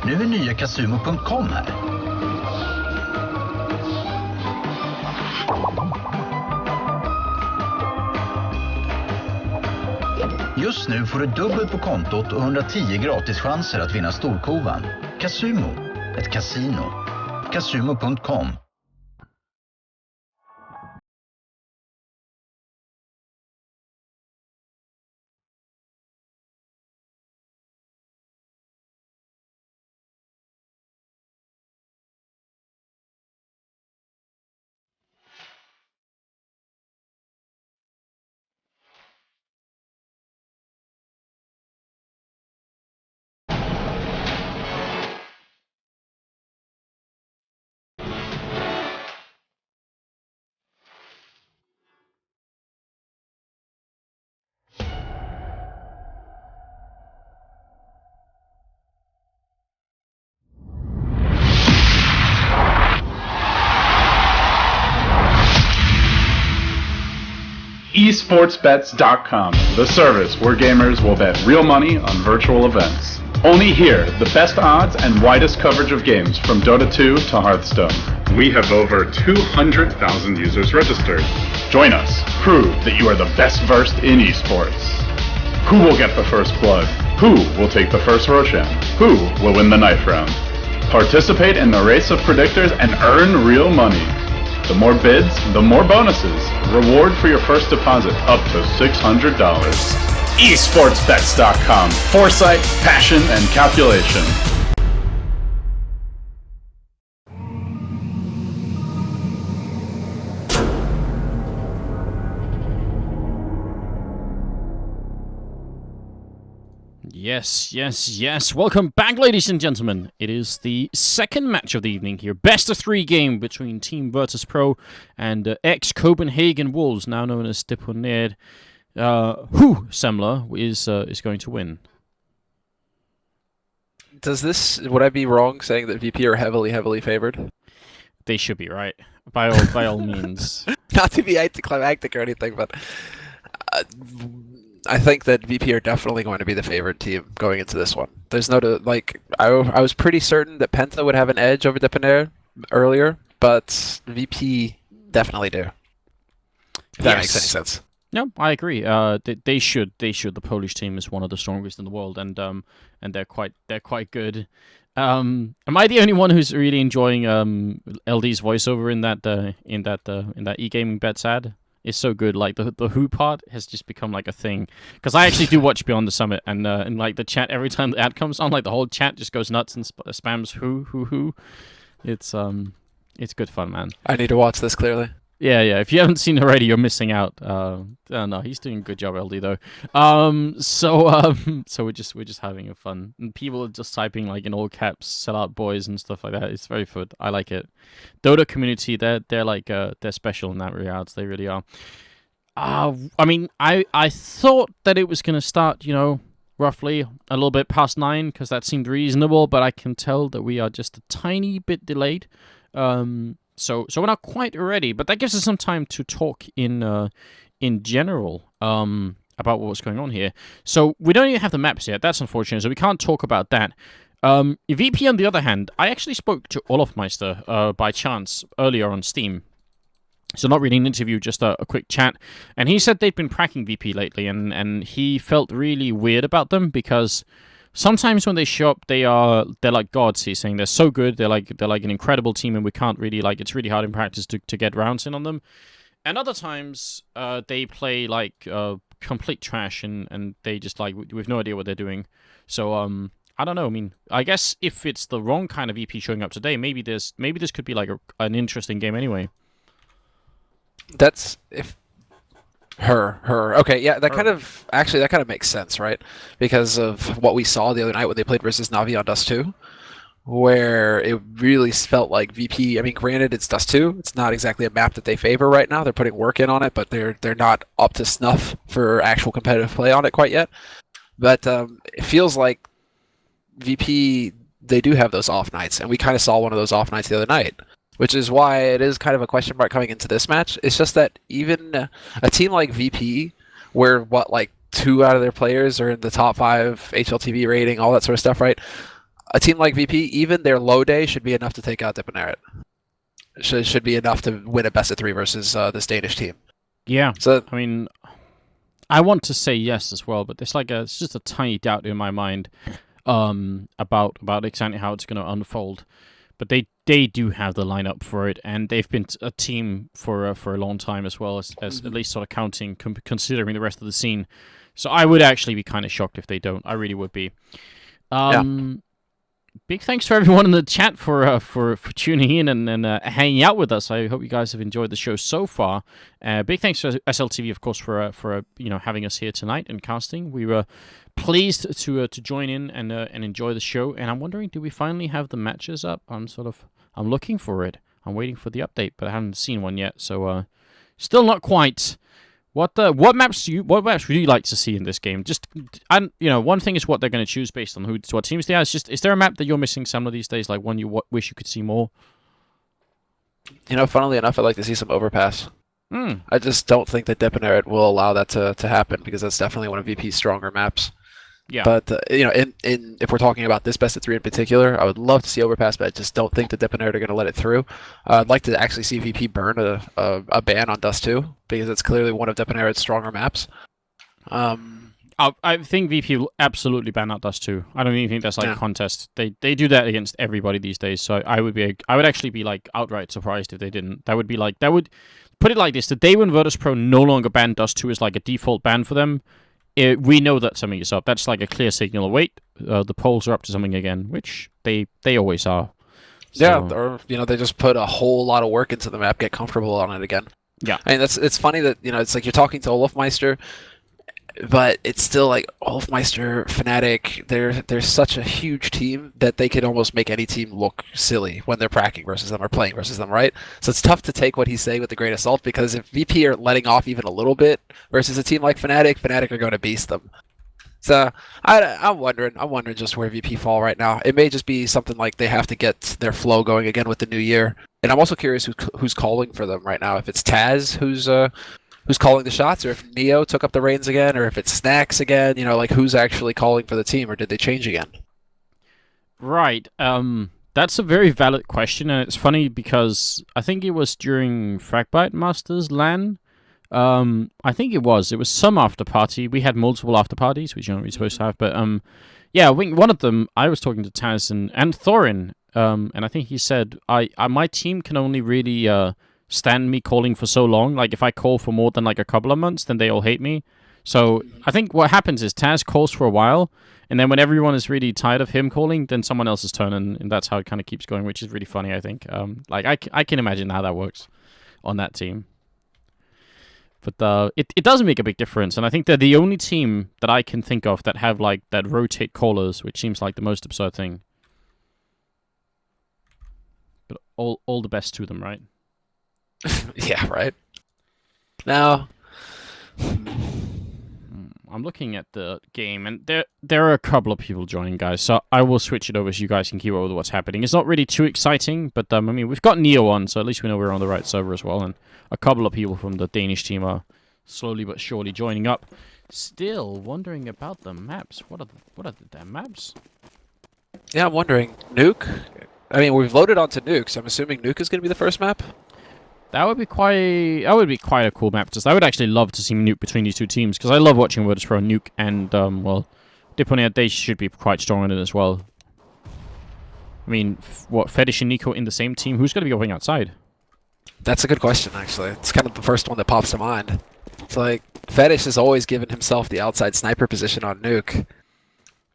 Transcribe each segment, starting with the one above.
Nu är nya Casumo.com här. Just nu får du dubbelt på kontot och 110 gratis chanser att vinna storkovan. Casumo, ett kasino. Casumo.com. Esportsbets.com, the service where gamers will bet real money on virtual events. Only here, the best odds and widest coverage of games from Dota 2 to Hearthstone. We have over 200,000 users registered. Join us. Prove that you are the best versed in esports. Who will get the first blood? Who will take the first Roshan? Who will win the knife round? Participate in the race of predictors and earn real money. The more bids, the more bonuses. Reward for your first deposit up to $600. Esportsbets.com. Foresight, passion, and calculation. Yes. Welcome back, ladies and gentlemen. It is the second match of the evening here. Best of 3 game between Team Virtus.pro and ex-Copenhagen Wolves, now known as Deponeret. Who, Semler, is going to win? Would I be wrong saying that VP are heavily favored? They should be, right? By all means. Not to be anticlimactic or anything, but I think that VP are definitely going to be the favorite team going into this one. There's no I was pretty certain that Penta would have an edge over Deponeret earlier, but VP definitely do. If that makes any sense. No, I agree. They should. The Polish team is one of the strongest in the world, and they're quite good. Am I the only one who's really enjoying LD's voiceover in that e-gaming bets ad? It's so good. Like the who part has just become like a thing. Because I actually do watch Beyond the Summit, and like the chat, every time the ad comes on, like the whole chat just goes nuts and spams who. It's good fun, man. I need to watch this clearly. Yeah. If you haven't seen it already, you're missing out. No, he's doing a good job, LD though. So we're just having a fun, and people are just typing like in all caps, "Sell out boys" and stuff like that. It's very fun. I like it. Dota community, they're like they're special in that regard. They really are. I mean, I thought that it was gonna start, roughly a little bit past 9, because that seemed reasonable, but I can tell that we are just a tiny bit delayed. So we're not quite ready, but that gives us some time to talk in general about what's going on here. So we don't even have the maps yet. That's unfortunate, so we can't talk about that. VP, on the other hand, I actually spoke to Olofmeister by chance earlier on Steam. So not really an interview, just a quick chat. And he said they'd been pracking VP lately, and he felt really weird about them because sometimes when they show up, they're like gods. He's saying they're so good. They're like an incredible team, and we can't really it's really hard in practice to get rounds in on them. And other times they play like complete trash, and they just we've no idea what they're doing. So I don't know. I mean, I guess if it's the wrong kind of EP showing up today, maybe this could be like an interesting game anyway. That's if. Her. Okay, yeah, that kind of makes sense, right? Because of what we saw the other night when they played versus Navi on Dust 2, where it really felt like VP, I mean, granted, it's Dust 2, it's not exactly a map that they favor right now, they're putting work in on it, but they're not up to snuff for actual competitive play on it quite yet. But it feels like VP, they do have those off nights, and we kind of saw one of those off nights the other night. Which is why it is kind of a question mark coming into this match. It's just that even a team like VP, where 2 out of their players are in the top 5 HLTV rating, all that sort of stuff, right? a team like VP, even their low day should be enough to take out Deponeret. Should be enough to win a best of 3 versus this Danish team. Yeah. So I mean, I want to say yes as well, but it's just a tiny doubt in my mind about exactly how it's going to unfold. But they do have the lineup for it, and they've been a team for a long time as well, as at least sort of counting, considering the rest of the scene. So I would actually be kind of shocked if they don't. I really would be. Big thanks for everyone in the chat for tuning in and hanging out with us. I hope you guys have enjoyed the show so far. Big thanks to SLTV, of course, for having us here tonight and casting. We were pleased to join in and enjoy the show. And I'm wondering, do we finally have the matches up? I'm looking for it. I'm waiting for the update, but I haven't seen one yet. So still not quite. What maps would you like to see in this game? Just, one thing is what they're going to choose based on what teams they are. It's just, is there a map that you're missing some of these days, like one you wish you could see more? Funnily enough, I'd like to see some overpass. I just don't think that Deponeret will allow that to happen, because that's definitely one of VP's stronger maps. Yeah. But if we're talking about this best of 3 in particular, I would love to see overpass, but I just don't think that Deponeret are going to let it through. I'd like to actually see VP burn a ban on Dust 2, because it's clearly one of Deponeret's stronger maps. I think VP will absolutely ban out Dust 2. I don't even think that's a contest. They do that against everybody these days. So I would actually be like outright surprised if they didn't. That would put it like this: the day when Virtus.pro no longer ban Dust 2 is like a default ban for them. We know that something is up. That's like a clear signal. Wait, the polls are up to something again, which they always are. So, yeah, or they just put a whole lot of work into the map, get comfortable on it again. Yeah, I mean it's funny that it's like you're talking to Olofmeister, but it's still like Olofmeister, Fnatic. They're such a huge team that they can almost make any team look silly when they're pracking versus them or playing versus them, right? So it's tough to take what he's saying with a grain of salt, because if VP are letting off even a little bit versus a team like Fnatic are going to beast them. So I'm wondering just where VP fall right now. It may just be something like they have to get their flow going again with the new year. And I'm also curious who's calling for them right now. If it's Taz who's calling the shots, or if Neo took up the reins again, or if it's Snacks again, who's actually calling for the team, or did they change again? Right. That's a very valid question, and it's funny because I think it was during Fragbite Masters LAN. I think it was some after party. We had multiple after parties, which we're supposed to have, but yeah, I think one of them, I was talking to Taz and Thorin, and I think he said, my team can only really stand me calling for so long. Like, if I call for more than like a couple of months, then they all hate me. So I think what happens is Taz calls for a while, and then when everyone is really tired of him calling, then someone else's turn, and that's how it kind of keeps going, which is really funny, I think. I can imagine how that works on that team. But it doesn't make a big difference, and I think they're the only team that I can think of that have like that rotate callers, which seems like the most absurd thing. But all the best to them, right? Yeah, right. Now, I'm looking at the game, and there are a couple of people joining, guys. So I will switch it over so you guys can keep up with what's happening. It's not really too exciting, but I mean, we've got Neo on, so at least we know we're on the right server as well. And a couple of people from the Danish team are slowly but surely joining up. Still wondering about the maps. What are the damn maps? Yeah, I'm wondering. Nuke. I mean, we've loaded onto Nuke, so I'm assuming Nuke is going to be the first map. That would be quite a cool map. I would actually love to see Nuke between these two teams, because I love watching Virtus.pro Nuke, and Deponeret, they should be quite strong in it as well. I mean, Fetish and Nico in the same team? Who's going to be going outside? That's a good question, actually. It's kind of the first one that pops to mind. It's like, Fetish has always given himself the outside sniper position on Nuke.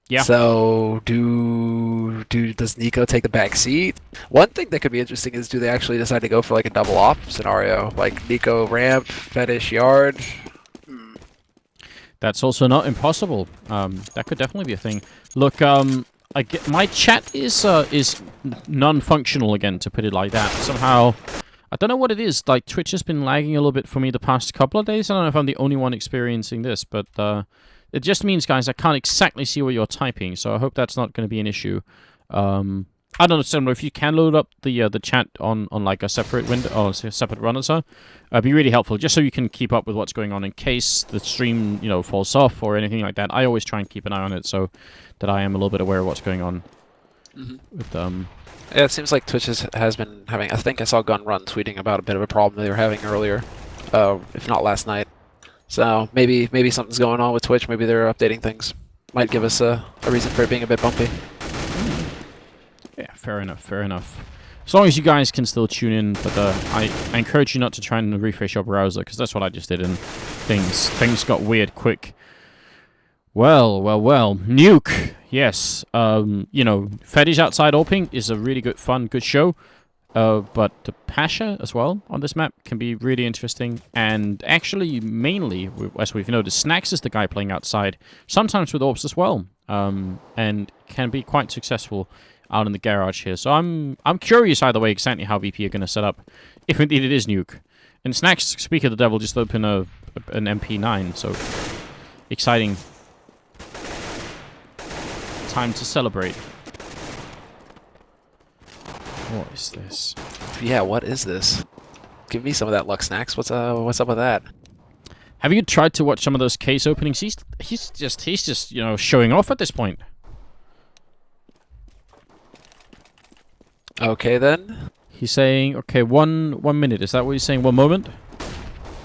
Yeah. So, does Nico take the back seat? One thing that could be interesting is, do they actually decide to go for like a double op scenario? Like Nico ramp, Fetish yard? That's also not impossible. That could definitely be a thing. Look, my chat is non-functional again, to put it like that. Somehow, I don't know what it is. Like, Twitch has been lagging a little bit for me the past couple of days. I don't know if I'm the only one experiencing this, but it just means, guys, I can't exactly see what you're typing, so I hope that's not going to be an issue. I don't know if you can load up the chat on like a separate window or a separate run or so. It'd be really helpful, just so you can keep up with what's going on in case the stream falls off or anything like that. I always try and keep an eye on it so that I am a little bit aware of what's going on. With Yeah, it seems like Twitch has been having. I think I saw Gun Run tweeting about a bit of a problem they were having earlier, if not last night. So maybe something's going on with Twitch. Maybe they're updating things. Might give us a reason for it being a bit bumpy. Yeah, fair enough, fair enough. As long as you guys can still tune in, but I encourage you not to try and refresh your browser, because that's what I just did, and things got weird quick. Well. Nuke, yes. You know, Fetish Outside Orping is a really good, fun, good show. But the Pasha as well on this map can be really interesting. And actually, mainly, as we've noticed, Snacks is the guy playing outside, sometimes with Orbs as well. And can be quite successful out in the garage here. So I'm curious either way exactly how VP are going to set up, if indeed it is Nuke. And Snacks, speak of the devil, just opened an MP9, so exciting time to celebrate. What is this? Yeah, what is this? Give me some of that luck, Snacks. What's up with that? Have you tried to watch some of those case openings? He's just you know, showing off at this point. Okay then. He's saying, okay, one minute. Is that what he's saying? 1 moment?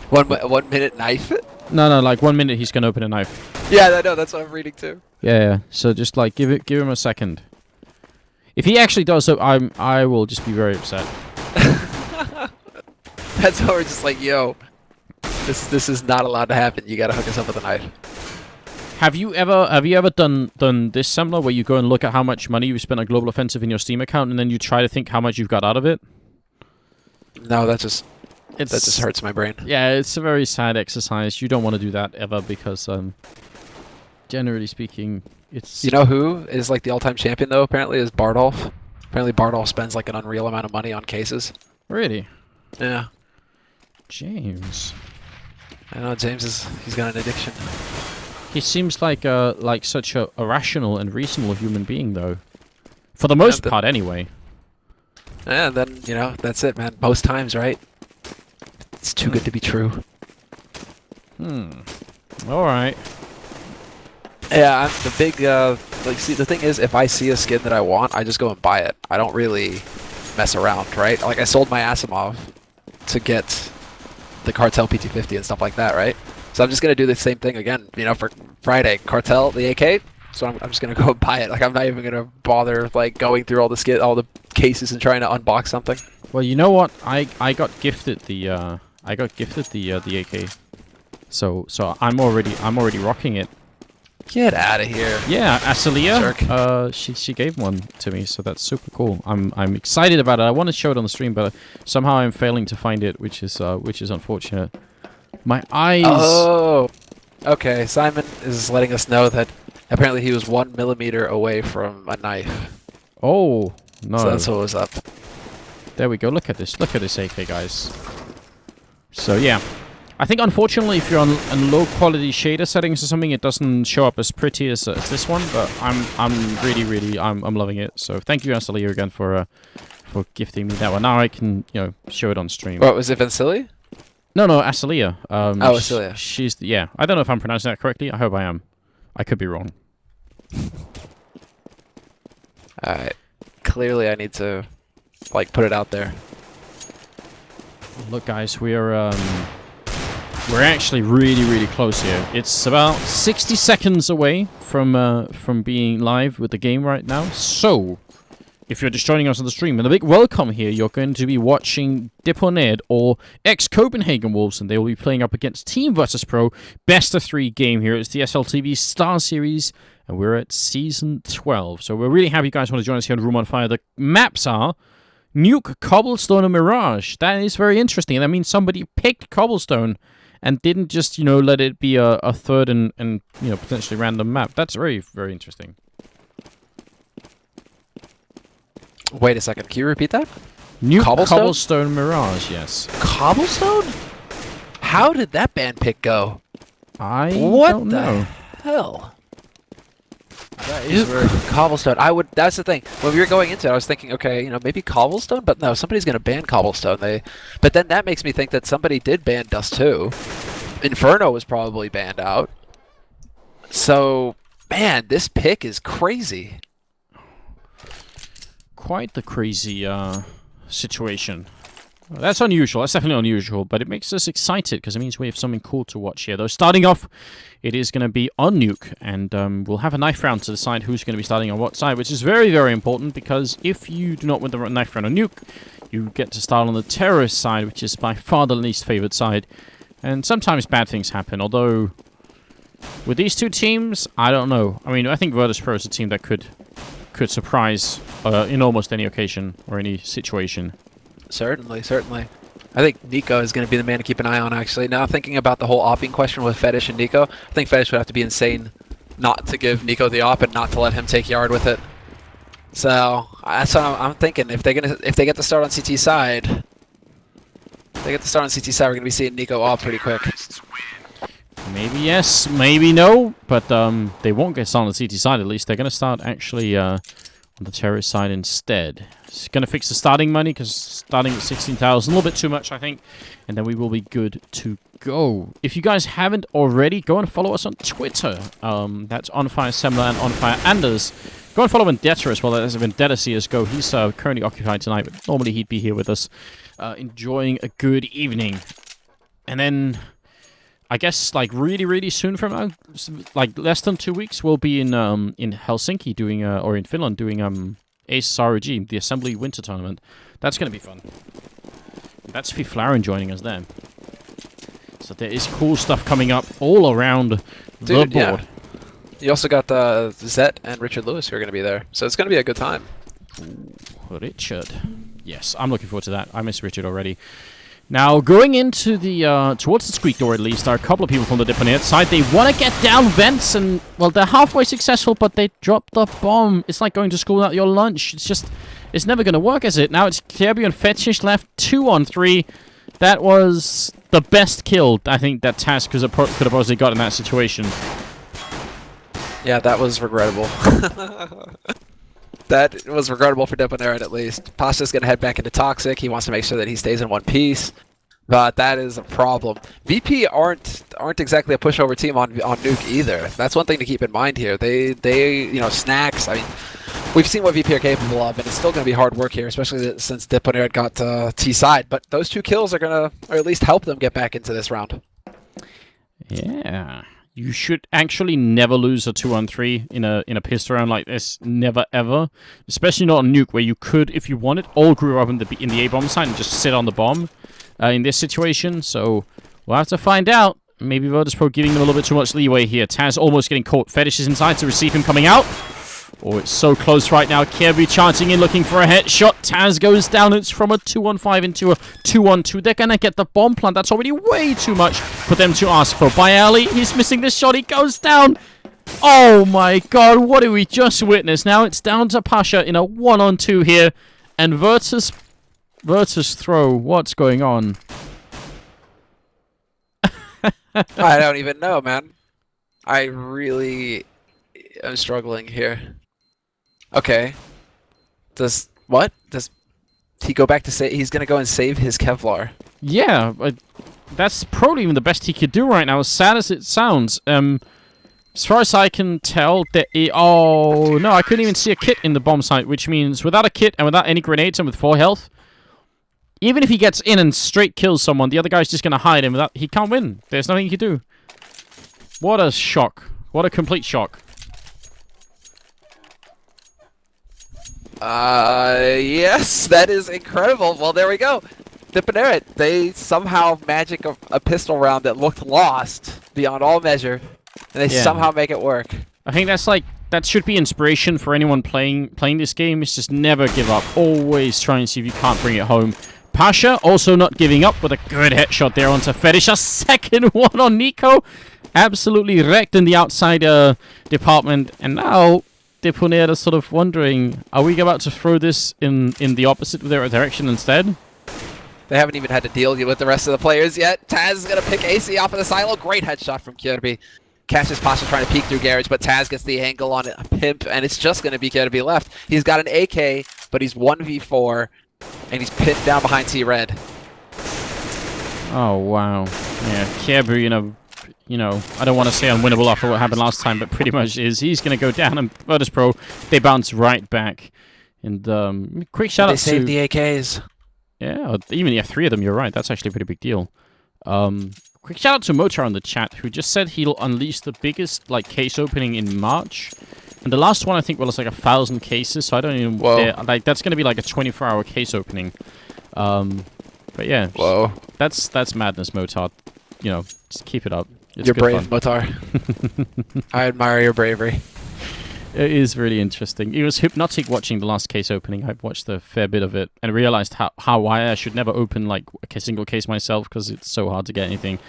1 minute knife? No, like 1 minute. He's gonna open a knife. Yeah, I know. That's what I'm reading too. Yeah. So just like give him a second. If he actually does so, I will just be very upset. That's how we're just like, yo, this is not allowed to happen. You gotta hook us up with a knife. Have you ever done this similar where you go and look at how much money you spent on Global Offensive in your Steam account, and then you try to think how much you've got out of it? No, that just hurts my brain. Yeah, it's a very sad exercise. You don't want to do that ever, because generally speaking, it's... You know who is like the all-time champion though? Apparently, is Bardolph. Apparently, Bardolph spends like an unreal amount of money on cases. Really? Yeah. James. I know he's got an addiction. He seems like such a rational and reasonable human being, though. For the most part, anyway. Yeah, and then, you know, that's it, man. Most times, right? It's too good to be true. Alright. Yeah, I'm the big, like, see, the thing is, if I see a skin that I want, I just go and buy it. I don't really mess around, right? Like, I sold my Asimov to get the Cartel PT50 and stuff like that, right? So I'm just going to do the same thing again, you know, for Friday. Cartel, the AK, so I'm just going to go and buy it. Like, I'm not even going to bother, like, going through all the cases and trying to unbox something. Well, you know what? I got gifted the AK. So I'm already rocking it. Get out of here. Yeah, Asalia, Jerk. she gave one to me, so that's super cool. I'm excited about it. I want to show it on the stream, but somehow I'm failing to find it, which is unfortunate. My eyes. Oh, okay. Simon is letting us know that apparently he was 1 millimeter away from a knife. Oh no! So that's what was up. There we go. Look at this. Look at this AK, guys. So yeah, I think unfortunately, if you're on low quality shader settings or something, it doesn't show up as pretty as this one. But I'm really loving it. So thank you, Asalia, again for gifting me that one. Now I can show it on stream. What was it, Vincili? No, Asalia. Asalia. She's yeah. I don't know if I'm pronouncing that correctly. I hope I am. I could be wrong. Alright. Clearly I need to like put it out there. Look guys, we're actually really close here. It's about 60 seconds away from being live with the game right now. So if you're just joining us on the stream, and a big welcome here, you're going to be watching Deponeret or ex-Copenhagen Wolves, and they will be playing up against Team Virtus.pro best of 3 game here. It's the SLTV Starseries, and we're at Season 12. So we're really happy you guys want to join us here on Room on Fire. The maps are Nuke, Cobblestone, and Mirage. That is very interesting. That means somebody picked Cobblestone and didn't just, let it be a third and potentially random map. That's very interesting. Wait a second, can you repeat that? Nuke, Cobblestone? Cobblestone, Mirage, yes. Cobblestone? How did that band pick go? I What don't know. the hell? That is very Cobblestone. That's the thing. When we were going into it, I was thinking, okay, maybe Cobblestone, but no, somebody's gonna ban Cobblestone. But then that makes me think that somebody did ban Dust 2. Inferno was probably banned out. So, man, this pick is crazy. quite the crazy situation. That's unusual. That's definitely unusual, but it makes us excited because it means we have something cool to watch here. Though starting off, it is going to be on Nuke, and we'll have a knife round to decide who's going to be starting on what side, which is very, very important because if you do not win the knife round on Nuke, you get to start on the terrorist side, which is by far the least favored side. And sometimes bad things happen, although with these two teams, I don't know. I mean, I think Virtus.pro is a team that could surprise in almost any occasion or any situation. Certainly, certainly. I think Nico is going to be the man to keep an eye on, actually. Now, thinking about the whole opping question with Fetish and Nico, I think Fetish would have to be insane not to give Nico the op and not to let him take yard with it. So, that's what I'm thinking. If they get to start on CT side, we're going to be seeing Nico op pretty quick. Maybe yes, maybe no, but they won't get started on the CT side at least. They're going to start actually on the terrorist side instead. It's going to fix the starting money because starting at 16,000, a little bit too much, I think. And then we will be good to go. If you guys haven't already, go and follow us on Twitter. That's OnFireSemmler and OnFireAnders. Go and follow Vendetta as well. That's Vendetta CSGO. He's currently occupied tonight, but normally he'd be here with us, enjoying a good evening. And then, I guess, like really soon from now, like less than 2 weeks, we'll be in Helsinki doing, or in Finland doing SLTV, the Assembly Winter Tournament. That's going to be fun. That's Fiflaren joining us there. So there is cool stuff coming up all around the board. Yeah. You also got Zet and Richard Lewis who are going to be there. So it's going to be a good time. Ooh, Richard. Yes, I'm looking forward to that. I miss Richard already. Now, going into the, towards the squeak door at least, are a couple of people from the Deponeret side. They want to get down vents, and, well, they're halfway successful, but they dropped the bomb. It's like going to school without your lunch. It's just, it's never going to work, is it? Now it's Kirby and Fetish left 2 on 3. That was the best kill, I think, that Taz could have possibly got in that situation. Yeah, that was regrettable. That was regrettable for Deponeret at least. Pasha's going to head back into Toxic. He wants to make sure that he stays in one piece. But that is a problem. VP aren't exactly a pushover team on Nuke either. That's one thing to keep in mind here. They you know, snacks. I mean, we've seen what VP are capable of, and it's still going to be hard work here, especially since Deponeret got T side. But those 2 kills are going to, or at least help them get back into this round. Yeah. You should actually never lose a 2-on-3 in a pistol round like this. Never, ever. Especially not on Nuke, where you could, if you wanted, all grew up in the A-bomb side and just sit on the bomb in this situation. So, we'll have to find out. Maybe Virtus.pro giving them a little bit too much leeway here. Taz almost getting caught. Fetish is inside to receive him coming out. Oh, it's so close right now. Kirby charging in, looking for a headshot. Taz goes down. It's from a 2-on-5 into a 2-on-2. They're going to get the bomb plant. That's already way too much for them to ask for. By Ali, he's missing this shot. He goes down. Oh my god, what did we just witness? Now it's down to Pasha in a 1-on-2 here. And Virtus.pro, what's going on? I don't even know, man. I really am struggling here. Okay. Does he go back to say he's gonna go and save his Kevlar? Yeah, that's probably even the best he could do right now, as sad as it sounds. As far as I can tell, oh no, I couldn't even see a kit in the bomb site, which means without a kit and without any grenades and with 4 health, even if he gets in and straight kills someone, the other guy's just gonna hide him. He can't win. There's nothing he can do. What a shock! What a complete shock! Yes, that is incredible. Well, there we go. Deponeret, they somehow magic a pistol round that looked lost beyond all measure, and they somehow make it work. I think that should be inspiration for anyone playing this game. Is just never give up. Always try and see if you can't bring it home. Pasha also not giving up with a good headshot there onto Fetish. A second one on Nico. Absolutely wrecked in the outside department, and now Deponeret is sort of wondering, are we about to throw this in the opposite direction instead? They haven't even had to deal with the rest of the players yet. Taz is going to pick AC off of the silo. Great headshot from Kirby. Catches Pasha trying to peek through garage, but Taz gets the angle on it. Pimp, and it's just going to be Kirby left. He's got an AK, but he's 1v4, and he's pinned down behind T-Red. Oh, wow. Yeah, Kirby, you know, I don't want to say unwinnable after what happened last time, but pretty much is. He's going to go down, and Virtus.pro, they bounce right back And quick shout out They saved to the AKs. yeah, even 3 of them. You're right. That's actually a pretty big deal. Quick shout out to Motar on the chat who just said he'll unleash the biggest like case opening in March. And the last one I think was like 1,000 cases. So I don't even like that's gonna be like a 24-hour case opening. But yeah, that's madness, Motar. You know, just keep it up. It's You're good brave, fun. Motar. I admire your bravery. It is really interesting. It was hypnotic watching the last case opening. I've watched a fair bit of it and realized why I should never open like a single case myself because it's so hard to get anything.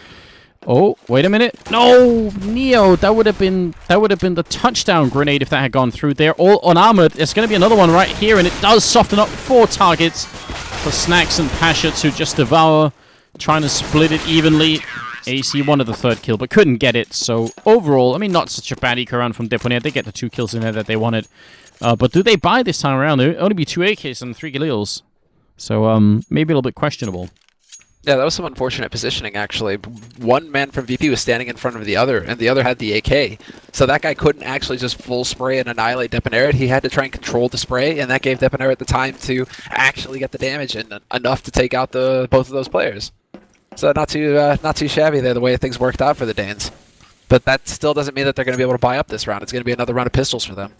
Oh, wait a minute. No, Neo, that would have been the touchdown grenade if that had gone through. They're all unarmored. There's going to be another one right here, and it does soften up 4 targets for Snacks and Pasha to just devour, trying to split it evenly. AC wanted the 3rd kill, but couldn't get it. So overall, I mean, not such a bad eco round from Deponeret. They get the 2 kills in there that they wanted. But do they buy this time around? There'll only be 2 AKs and 3 Galils. So maybe a little bit questionable. Yeah, that was some unfortunate positioning, actually. One man from VP was standing in front of the other, and the other had the AK. So that guy couldn't actually just full spray and annihilate Deponeret. He had to try and control the spray, and that gave Deponeret the time to actually get the damage and enough to take out both of those players. So not too shabby there, the way things worked out for the Danes. But that still doesn't mean that they're going to be able to buy up this round. It's going to be another round of pistols for them.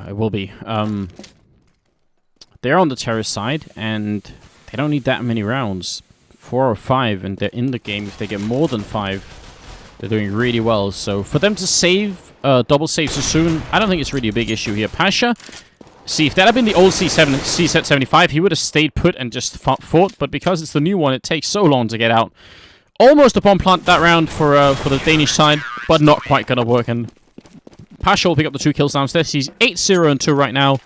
It will be. They're on the terrorist side, and they don't need that many rounds. 4 or 5, and they're in the game. If they get more than 5, they're doing really well. So for them to save, double save so soon, I don't think it's really a big issue here. Pasha, see, if that had been the old C7, C-Set 75, he would have stayed put and just fought. But because it's the new one, it takes so long to get out. Almost a bomb plant that round for the Danish side, but not quite going to work. And Pasha will pick up the 2 kills downstairs. He's 8-0 and 2 right now.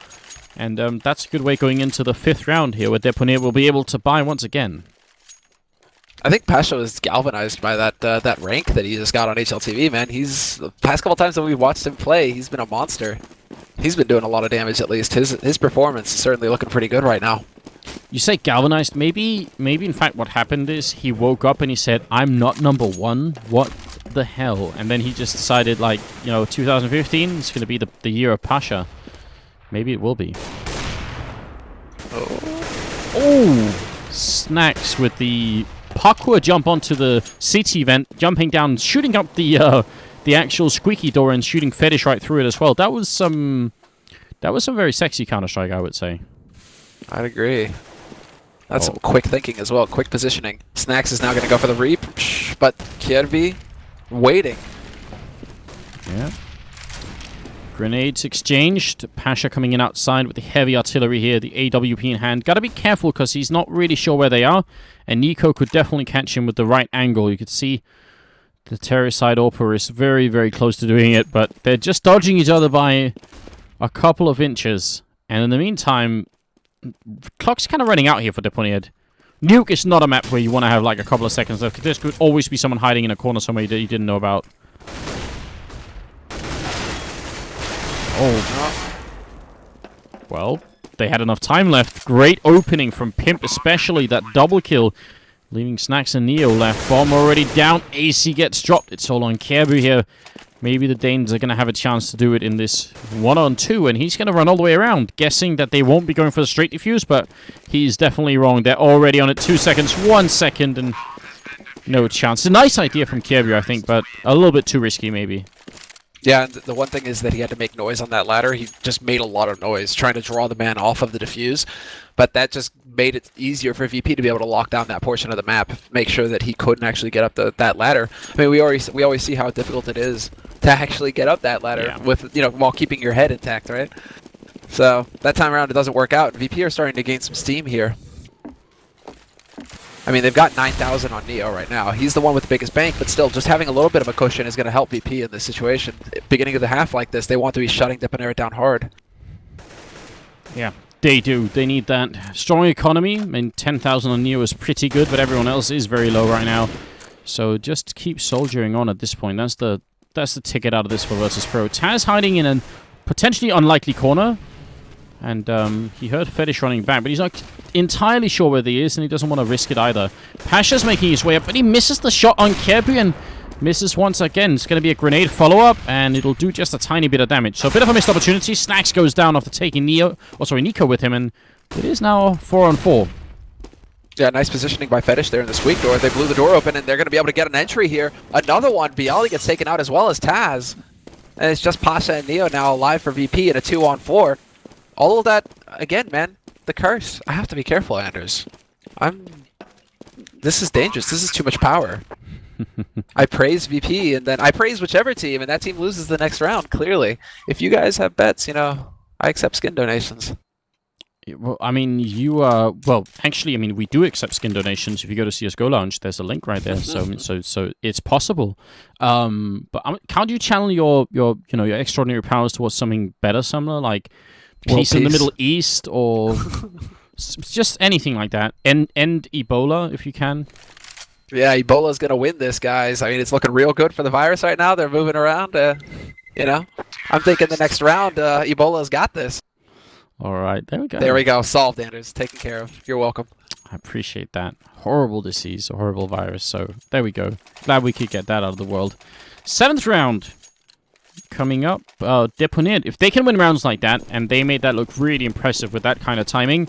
And that's a good way going into the 5th round here, where Deponeret will be able to buy once again. I think Pasha was galvanized by that rank that he just got on HLTV, man. The past couple times that we've watched him play, he's been a monster. He's been doing a lot of damage, at least. His performance is certainly looking pretty good right now. You say galvanized. Maybe in fact what happened is he woke up and he said, I'm not number 1. What the hell? And then he just decided, like, 2015 is going to be the year of Pasha. Maybe it will be. Oh! Snacks with the parkour jump onto the city vent, jumping down, shooting up the actual squeaky door and shooting Fetish right through it as well. That was some very sexy Counter-Strike, I would say. I'd agree. That's some quick thinking as well, quick positioning. Snacks is now going to go for the reap, but Kirby waiting. Yeah. Grenades exchanged. Pasha coming in outside with the heavy artillery here, the AWP in hand. Gotta be careful because he's not really sure where they are. And Nico could definitely catch him with the right angle. You could see the terrorist side AWP is very, very close to doing it, but they're just dodging each other by a couple of inches. And in the meantime, clock's kind of running out here for Deponeret. Nuke is not a map where you want to have like a couple of seconds left. There could always be someone hiding in a corner somewhere that you didn't know about. Oh. Well, they had enough time left. Great opening from Pimp, especially that double kill. Leaving Snacks and Neo left. Bomb already down. AC gets dropped. It's all on Kerbu here. Maybe the Danes are going to have a chance to do it in this 1-on-2, and he's going to run all the way around, guessing that they won't be going for the straight defuse, but he's definitely wrong. They're already on it. 2 seconds, 1 second, and no chance. It's a nice idea from Kerbu, I think, but a little bit too risky, maybe. Yeah, and the one thing is that he had to make noise on that ladder. He just made a lot of noise trying to draw the man off of the defuse, but that just made it easier for VP to be able to lock down that portion of the map, make sure that he couldn't actually get up that ladder. I mean, we always see how difficult it is to actually get up that ladder with while keeping your head intact, right? So that time around it doesn't work out. VP are starting to gain some steam here. I mean, they've got 9,000 on Neo right now. He's the one with the biggest bank, but still, just having a little bit of a cushion is going to help VP in this situation. Beginning of the half like this, they want to be shutting Deponeret down hard. Yeah, they do. They need that strong economy. I mean, 10,000 on Neo is pretty good, but everyone else is very low right now. So just keep soldiering on at this point. That's the ticket out of this for Virtus.pro. Taz hiding in a potentially unlikely corner. And he heard Fetish running back, but he's not entirely sure where he is, and he doesn't want to risk it either. Pasha's making his way up, but he misses the shot on Kerbu, and Misses once again. It's going to be a grenade follow-up, and it'll do just a tiny bit of damage. So a bit of a missed opportunity. Snacks goes down after taking Nico with him, and it is now 4-on-4. Yeah, nice positioning by Fetish there in the squeak door. They blew the door open, and they're going to be able to get an entry here. Another one. Bialy gets taken out as well as Taz. And it's just Pasha and Neo now alive for VP in a 2-on-4. All of that, again, man, the curse. I have to be careful, Anders. This is dangerous. This is too much power. I praise VP, and then I praise whichever team, and that team loses the next round, clearly. If you guys have bets, you know, I accept skin donations. Well, I mean, well, actually, I mean, we do accept skin donations. If you go to CSGO Lounge, there's a link right there. So it's possible. But can't you channel your extraordinary powers towards something better, Sumner? Like peace in the Middle East, or just anything like that. End Ebola, if you can. Yeah, Ebola's going to win this, guys. I mean, it's looking real good for the virus right now. They're moving around. You know, I'm thinking the next round, Ebola's got this. All right, there we go. There we go. Solved, Anders. Taken care of. You're welcome. I appreciate that. Horrible disease, a horrible virus. So there we go. Glad we could get that out of the world. 7th round coming up. Deponeret. If they can win rounds like that, and they made that look really impressive with that kind of timing,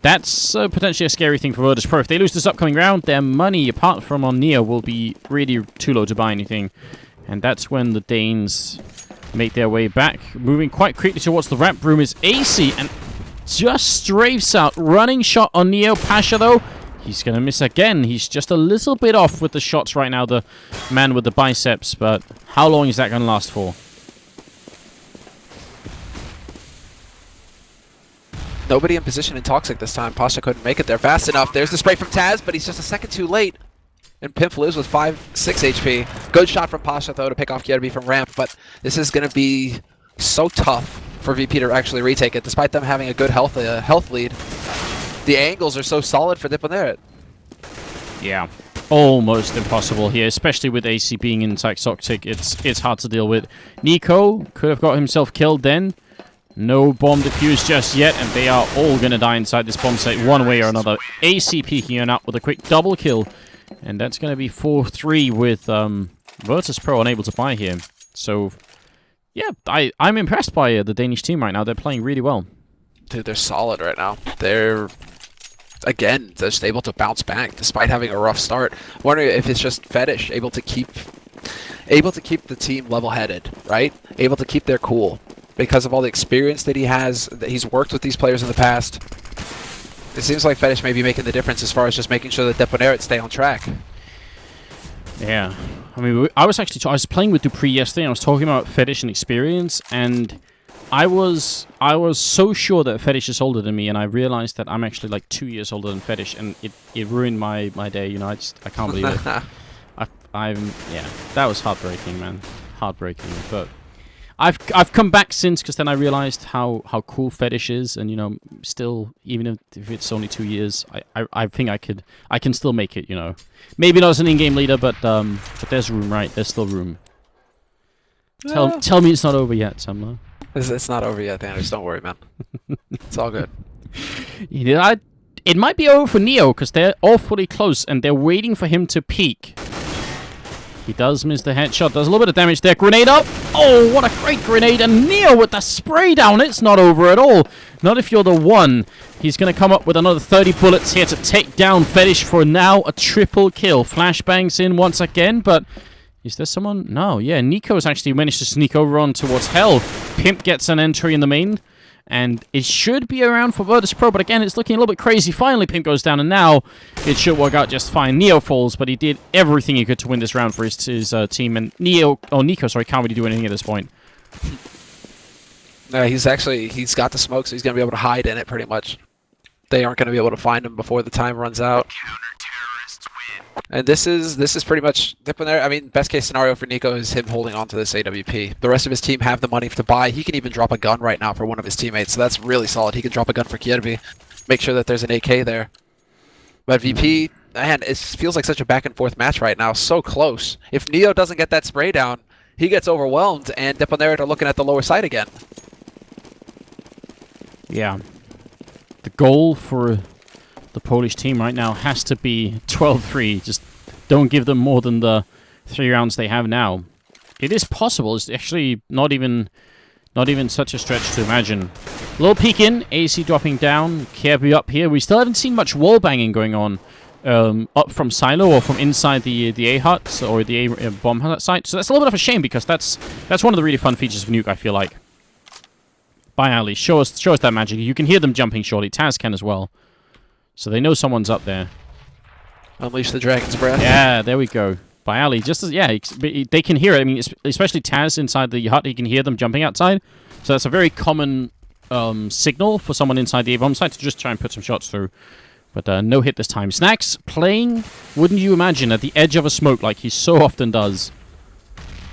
that's potentially a scary thing for Virtus.pro. If they lose this upcoming round, their money, apart from on Neo, will be really too low to buy anything. And that's when the Danes make their way back. Moving quite quickly towards the ramp room is AC, and just strafes out. Running shot on Neo. Pasha, though, he's going to miss again. He's just a little bit off with the shots right now, the man with the biceps, but how long is that going to last for? Nobody in position in Toxic this time. Pasha couldn't make it there fast enough. There's the spray from Taz, but he's just a second too late. And Pimp lives with 5-6 HP. Good shot from Pasha, though, to pick off Kierby from ramp, but this is going to be so tough for VP to actually retake it, despite them having a good health lead. The angles are so solid for Deponeret. Yeah, almost impossible here, especially with AC being in Toxic. It's hard to deal with. Nico could have got himself killed then. No bomb defused just yet, and they are all going to die inside this bomb site one way or another. AC peeking on out with a quick double kill. And that's going to be 4-3 with Virtus.pro unable to buy here. So, yeah, I'm impressed by the Danish team right now. They're playing really well. Dude, they're solid right now. They're, again, just able to bounce back despite having a rough start. I'm wondering if it's just Fetish able to keep the team level-headed, right? Able to keep their cool because of all the experience that he has. That he's worked with these players in the past. It seems like Fetish may be making the difference as far as just making sure that Deponeret stay on track. Yeah. I mean, I was playing with Dupree yesterday, and I was talking about Fetish and experience, and I was so sure that Fetish is older than me, and I realized that I'm actually like 2 years older than Fetish, and it ruined my day, you know. I can't believe it. Yeah, that was heartbreaking, man. Heartbreaking, but I've come back since, because then I realized how cool Fetish is, and you know, still, even if it's only 2 years, I think I can still make it, you know. Maybe not as an in-game leader, but there's room, right? There's still room. Tell me it's not over yet, Samla. It's not over yet, Anders. Don't worry, man. It's all good. You know, it might be over for Neo, because they're awfully close, and they're waiting for him to peek. He does miss the headshot. Does a little bit of damage there. Grenade up. Oh, what a great grenade. And Neo with the spray down. It's not over at all. Not if you're the one. He's going to come up with another 30 bullets here to take down Fetish for now a triple kill. Flashbangs in once again, but is there someone? No, yeah. Nico's actually managed to sneak over on towards Hell. Pimp gets an entry in the main. And it should be around for Virtus.pro, but again, it's looking a little bit crazy. Finally, Pimp goes down, and now it should work out just fine. Neo falls, but he did everything he could to win this round for his team. And Nico, can't really do anything at this point. He's got the smoke, so he's going to be able to hide in it pretty much. They aren't going to be able to find him before the time runs out. And this is pretty much Deponeret. I mean, best case scenario for Nico is him holding on to this AWP. The rest of his team have the money to buy. He can even drop a gun right now for one of his teammates, so that's really solid. He can drop a gun for Kierby, make sure that there's an AK there. But VP, man, it feels like such a back and forth match right now. So close. If Neo doesn't get that spray down, he gets overwhelmed, and Deponeret are looking at the lower side again. Yeah. The goal for the Polish team right now has to be 12-3. Just don't give them more than the 3 rounds they have now. It is possible. It's actually not even such a stretch to imagine. Little peek in, AC dropping down, Kirby up here. We still haven't seen much wall banging going on up from silo or from inside the A hut or the A bomb hut site. So that's a little bit of a shame because that's one of the really fun features of Nuke, I feel like. Bye, Ali. Show us that magic. You can hear them jumping shortly. Taz can as well. So they know someone's up there. Unleash the dragon's breath. Yeah, there we go. By Ali, just as they can hear it. I mean, especially Taz inside the hut, he can hear them jumping outside. So that's a very common signal for someone inside the A-bomb site to just try and put some shots through. But no hit this time. Snacks playing, wouldn't you imagine, at the edge of a smoke like he so often does.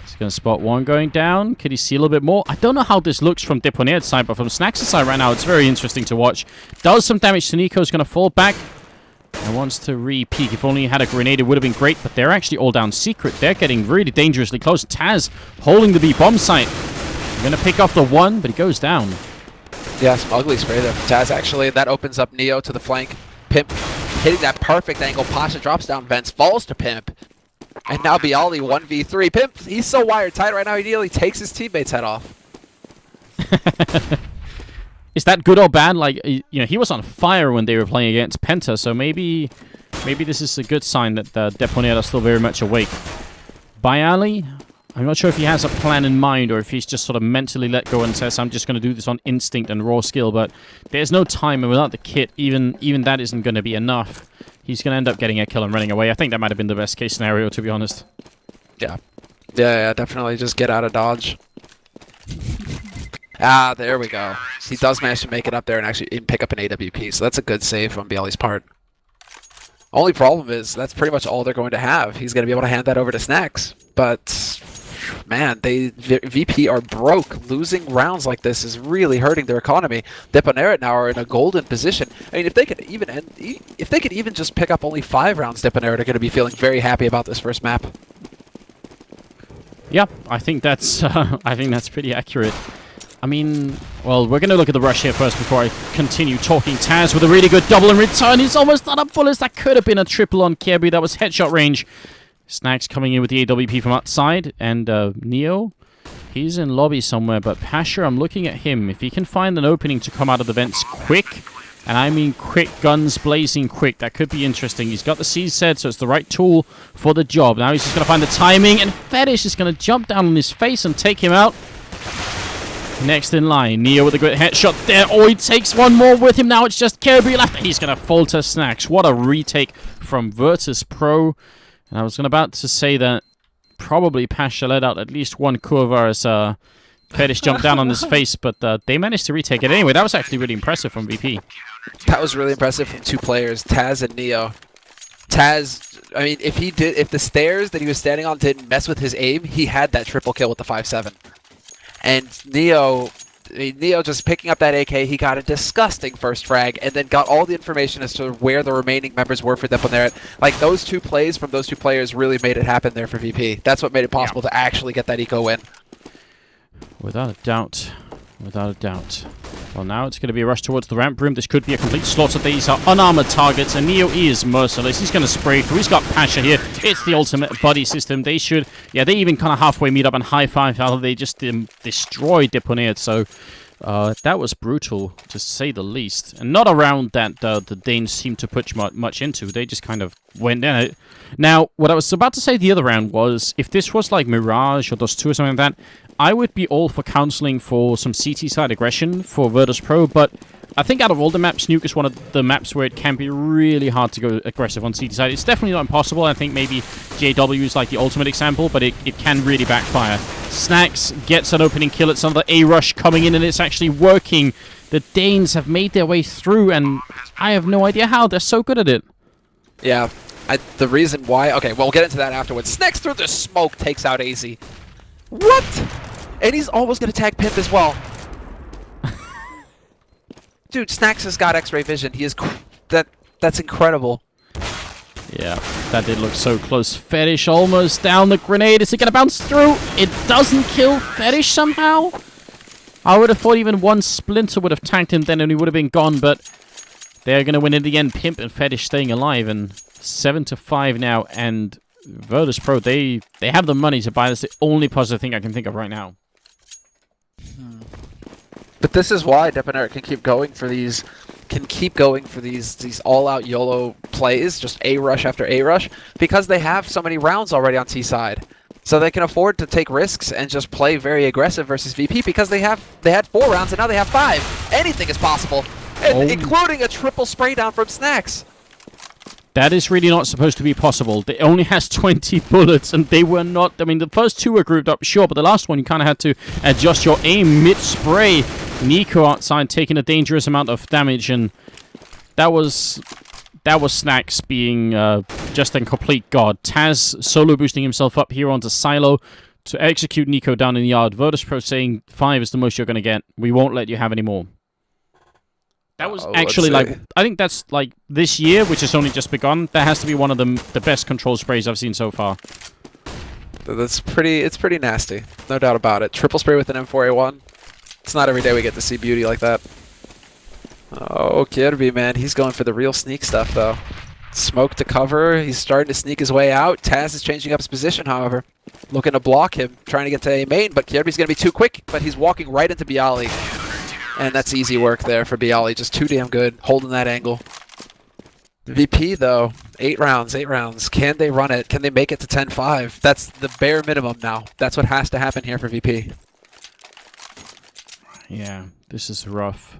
He's going to spot one going down. Could he see a little bit more? I don't know how this looks from Deponeret's side, but from Snacks' side right now, it's very interesting to watch. Does some damage to Nico. Is going to fall back. And wants to re-peek. If only he had a grenade, it would have been great. But they're actually all down secret. They're getting really dangerously close. Taz holding the B bomb site. Going to pick off the one, but he goes down. Yeah, some ugly spray there from Taz, actually. That opens up Neo to the flank. Pimp hitting that perfect angle. Pasha drops down vents, falls to Pimp. And now Bialy 1v3. Pimp, he's so wired tight right now, he nearly takes his teammate's head off. Is that good or bad? Like, you know, he was on fire when they were playing against Penta, so maybe this is a good sign that Deponeret are still very much awake. Bialy, I'm not sure if he has a plan in mind or if he's just sort of mentally let go and says, I'm just going to do this on instinct and raw skill, but there's no time, and without the kit, even that isn't going to be enough. He's going to end up getting a kill and running away. I think that might have been the best case scenario, to be honest. Yeah. Yeah, definitely just get out of dodge. Ah, there we go. He does manage to make it up there and actually pick up an AWP, so that's a good save on Bialy's part. Only problem is that's pretty much all they're going to have. He's going to be able to hand that over to Snacks, but man, VP are broke. Losing rounds like this is really hurting their economy. Deponeret now are in a golden position. I mean, if they could even just pick up only 5 rounds, Deponeret are going to be feeling very happy about this first map. Yeah, I think that's pretty accurate. I mean, well, we're going to look at the rush here first before I continue talking. Taz with a really good double in return. He's almost out of bullets. That could have been a triple on Kirby. That was headshot range. Snacks coming in with the AWP from outside. And Neo, he's in lobby somewhere. But Pasha, I'm looking at him. If he can find an opening to come out of the vents quick, and I mean quick, guns blazing quick, that could be interesting. He's got the C set, so it's the right tool for the job. Now he's just going to find the timing, and Fetish is going to jump down on his face and take him out. Next in line, Neo with a great headshot there. Oh, he takes one more with him. Now it's just Kirby left. He's going to falter Snacks. What a retake from Virtus.pro. And I was about to say that probably Pasha let out at least one Kurva as Fetish jumped down on his face, but they managed to retake it anyway. That was actually really impressive from VP. That was really impressive from 2 players, Taz and Neo. Taz, I mean, if the stairs that he was standing on didn't mess with his aim, he had that triple kill with the 5-7. And Neo just picking up that AK, he got a disgusting first frag, and then got all the information as to where the remaining members were for Deponeret. Like, those 2 plays from those 2 players really made it happen there for VP. That's what made it possible to actually get that eco win. Without a doubt. Without a doubt. Well, now it's going to be a rush towards the ramp room. This could be a complete slaughter. These are unarmored targets, and Neo is merciless. He's going to spray through. He's got Pasha here. It's the ultimate buddy system. They should... Yeah, they even kind of halfway meet up and high-five how they just destroyed Deponeret. So that was brutal, to say the least. And not a round that the Danes seemed to put much into. They just kind of went in it. Now, what I was about to say the other round was, if this was like Mirage or Dust 2 or something like that, I would be all for counseling for some CT side aggression for Virtus.pro, but I think out of all the maps, Nuke is one of the maps where it can be really hard to go aggressive on CT side. It's definitely not impossible. I think maybe JW is like the ultimate example, but it can really backfire. Snacks gets an opening kill. It's another A-rush coming in, and it's actually working. The Danes have made their way through, and I have no idea how. They're so good at it. Yeah, the reason why... Okay, well, we'll get into that afterwards. Snacks through the smoke takes out AZ. What? And he's almost going to tag Pimp as well. Dude, Snacks has got X-ray vision. He is... That's incredible. Yeah, that did look so close. Fetish almost down the grenade. Is it going to bounce through? It doesn't kill Fetish somehow? I would have thought even one splinter would have tanked him then and he would have been gone, but they're going to win in the end. Pimp and Fetish staying alive, and 7-5 now, and Virtus.pro, they have the money to buy this. The only positive thing I can think of right now. But this is why Deponeret can keep going for these all-out YOLO plays, just A rush after A rush, because they have so many rounds already on T side. So they can afford to take risks and just play very aggressive versus VP because they had 4 rounds and now they have 5. Anything is possible, including a triple spray down from Snacks. That is really not supposed to be possible. It only has 20 bullets, and they were not... I mean, the first 2 were grouped up, sure, but the last one, you kind of had to adjust your aim mid-spray. Nico outside taking a dangerous amount of damage, and that was Snacks being just a complete god. Taz solo boosting himself up here onto Silo to execute Nico down in the yard. Virtus.pro saying 5 is the most you're going to get. We won't let you have any more. That was actually I think that's like this year, which has only just begun. That has to be one of the best control sprays I've seen so far. It's pretty nasty, no doubt about it. Triple spray with an M4A1. It's not every day we get to see beauty like that. Oh, Kirby, man, he's going for the real sneak stuff though. Smoke to cover. He's starting to sneak his way out. Taz is changing up his position, however, looking to block him, trying to get to A main, but Kirby's gonna be too quick. But he's walking right into Bialy. And that's easy work there for Bialy, just too damn good, holding that angle. VP, though, 8 rounds. Can they run it? Can they make it to 10-5? That's the bare minimum now. That's what has to happen here for VP. Yeah, this is rough.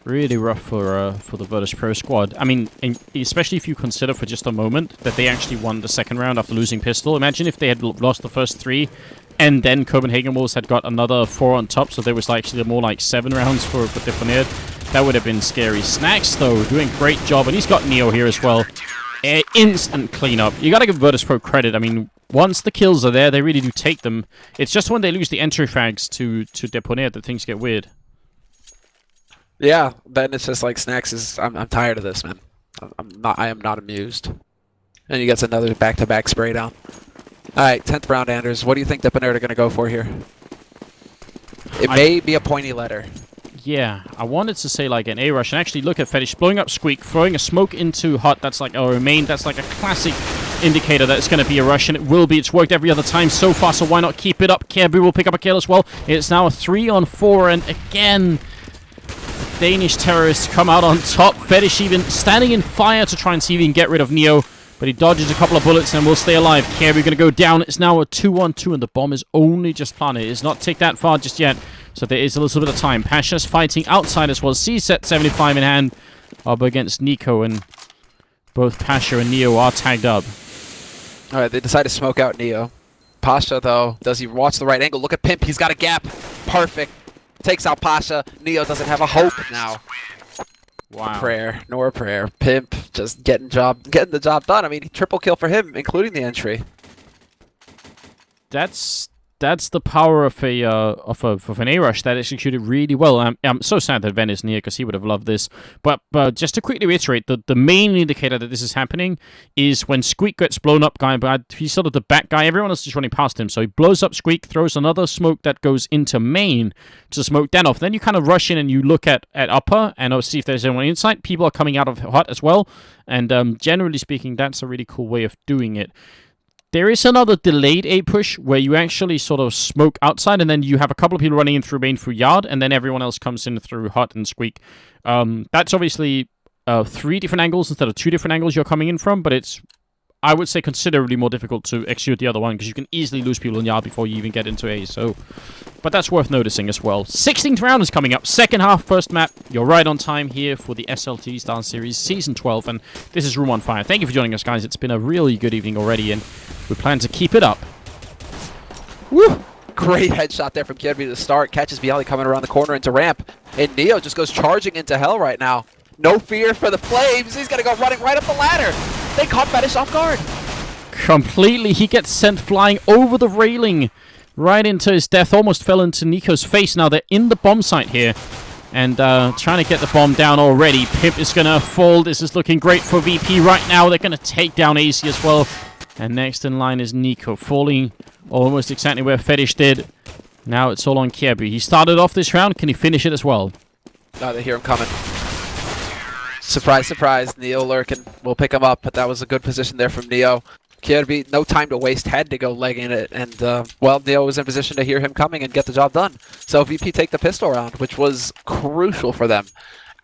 Really rough for the Virtus.pro squad. I mean, especially if you consider for just a moment that they actually won the second round after losing pistol. Imagine if they had lost the first 3, and then Copenhagen Wolves had got another 4 on top, so there was actually more like 7 rounds for Deponeret. That would have been scary. Snacks, though, doing a great job, and he's got Neo here as well. Instant cleanup. You gotta give Virtus.pro credit. I mean, once the kills are there, they really do take them. It's just when they lose the entry frags to Deponeret that things get weird. Yeah, then it's just like Snacks is... I'm tired of this, man. I am not amused. And he gets another back-to-back spray down. Alright, 10th round, Anders. What do you think Deponeret are going to go for here? It may be a pointy letter. Yeah, I wanted to say like an A-rush, and actually look at Fetish blowing up Squeak, throwing a smoke into Hot. That's like a remain. That's like a classic indicator that it's going to be a rush, and it will be. It's worked every other time so far, so why not keep it up? Kirby will pick up a kill as well. It's now a 3-on-4, and again, Danish terrorists come out on top. Fetish even standing in fire to try and see if he can get rid of Neo. But he dodges a couple of bullets and will stay alive. Kirby going to go down. It's now a 2-on-2, and the bomb is only just planted. It is not ticked that far just yet, so there is a little bit of time. Pasha's fighting outside as well. C-set 75 in hand up against Nico, and both Pasha and Neo are tagged up. All right, they decide to smoke out Neo. Pasha, though, does he watch the right angle? Look at Pimp. He's got a gap. Perfect. Takes out Pasha. Neo doesn't have a hope now. Wow. Nor a prayer. Pimp just getting the job done. I mean, triple kill for him, including the entry. That's the power of an A-rush that executed really well. I'm so sad that Ven is near because he would have loved this. But just to quickly reiterate, the main indicator that this is happening is when Squeak gets blown up, he's sort of the back guy. Everyone else is just running past him. So he blows up Squeak, throws another smoke that goes into main to smoke Den off. Then you kind of rush in and you look at upper and see if there's anyone inside. People are coming out of Hot as well. And generally speaking, that's a really cool way of doing it. There is another delayed A push where you actually sort of smoke outside, and then you have a couple of people running in through main through yard, and then everyone else comes in through Hot and Squeak. That's obviously 3 different angles instead of 2 different angles you're coming in from, but it's, I would say, considerably more difficult to execute the other one because you can easily lose people in yard before you even get into A. So, but that's worth noticing as well. 16th round is coming up. Second half, first map. You're right on time here for the SLTV Starseries Season 12, and this is Room on Fire. Thank you for joining us, guys. It's been a really good evening already, and we plan to keep it up. Woo! Great headshot there from Kirby to start. Catches Bialy coming around the corner into ramp, and Neo just goes charging into hell right now. No fear for the flames. He's gonna go running right up the ladder. They caught Fetish off guard. Completely. He gets sent flying over the railing right into his death. Almost fell into Nico's face. Now they're in the bomb site here and trying to get the bomb down already. Pip is going to fall. This is looking great for VP right now. They're going to take down AC as well. And next in line is Nico, falling almost exactly where Fetish did. Now it's all on Kirby. He started off this round. Can he finish it as well? Oh, they hear him coming. Surprise, surprise. Neo lurking. We'll pick him up, but that was a good position there from Neo. Kirby, no time to waste, had to go leg in it, and well, Neo was in position to hear him coming and get the job done. So VP take the pistol round, which was crucial for them.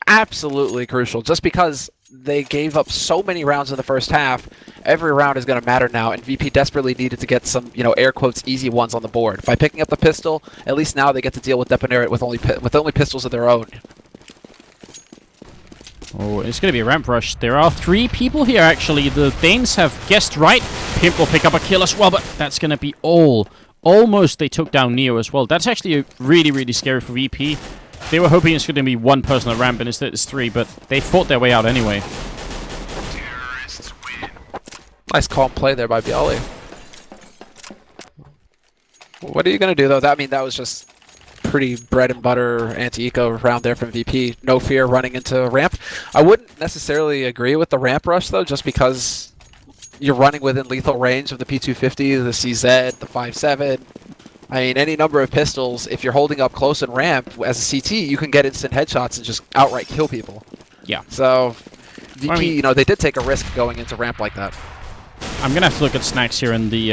Absolutely crucial, just because they gave up so many rounds in the first half. Every round is going to matter now, and VP desperately needed to get some, air quotes, easy ones on the board. By picking up the pistol, at least now they get to deal with Deponeret with only pistols of their own. Oh, it's going to be a ramp rush. There are 3 people here, actually. The Danes have guessed right. Pimp will pick up a kill as well, but that's going to be all. Almost they took down Neo as well. That's actually really, really scary for VP. They were hoping it's going to be 1 person at ramp, and instead it's 3, but they fought their way out anyway. Nice calm play there by Bialy. What are you going to do, though? That was just pretty bread and butter anti-eco round there from VP. No fear running into ramp. I wouldn't necessarily agree with the ramp rush, though, just because you're running within lethal range of the P250, the CZ, the 5.7. I mean, any number of pistols, if you're holding up close and ramp, as a CT, you can get instant headshots and just outright kill people. Yeah. So, VP, they did take a risk going into ramp like that. I'm going to have to look at snacks here in the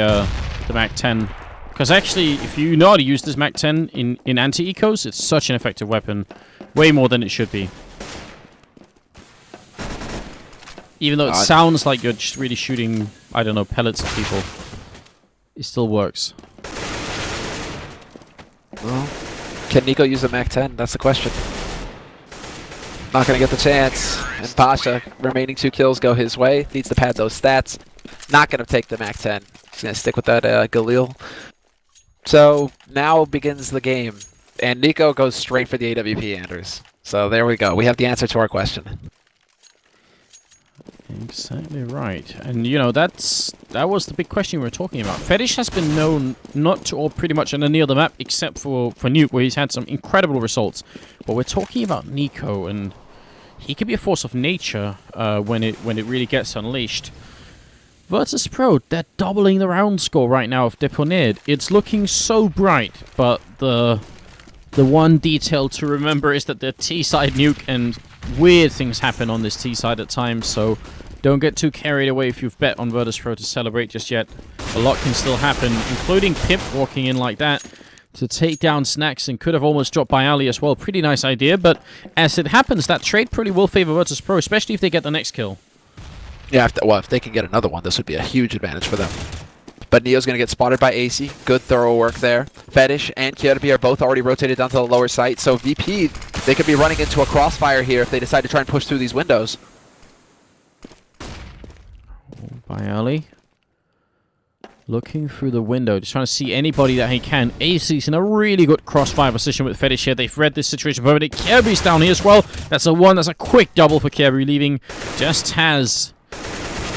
MAC-10. Because actually, if you know how to use this MAC-10 in anti-ecos, it's such an effective weapon. Way more than it should be. Even though it sounds like you're just really shooting, I don't know, pellets at people. It still works. Well, can Nico use a MAC-10? That's the question. Not going to get the chance. And Pasha, remaining 2 kills go his way. Needs to pad those stats. Not going to take the MAC-10. He's going to stick with that Galil. So now begins the game. And Nico goes straight for the AWP, Anders. So there we go. We have the answer to our question. Exactly right. And, that was the big question we were talking about. Fetish has been known not to, or pretty much on any other map, except for Nuke, where he's had some incredible results. But we're talking about Nico, and he can be a force of nature when it really gets unleashed. Virtus.pro, they're doubling the round score right now of Deponeret. It's looking so bright, but the one detail to remember is that the T-side nuke, and weird things happen on this T-side at times, so don't get too carried away if you've bet on Virtus.pro to celebrate just yet. A lot can still happen, including Pip walking in like that to take down Snacks, and could have almost dropped by Ali as well. Pretty nice idea, but as it happens, that trade pretty will favor Virtus.pro, especially if they get the next kill. Yeah, if they can get another one, this would be a huge advantage for them. But Neo's going to get spotted by AC. Good thorough work there. Fetish and Kirby are both already rotated down to the lower site, so VP, they could be running into a crossfire here if they decide to try and push through these windows. By Ali. Looking through the window, just trying to see anybody that he can. AC's in a really good crossfire position with Fetish here. They've read this situation perfectly. Kirby's down here as well. That's a quick double for Kirby, leaving just Taz.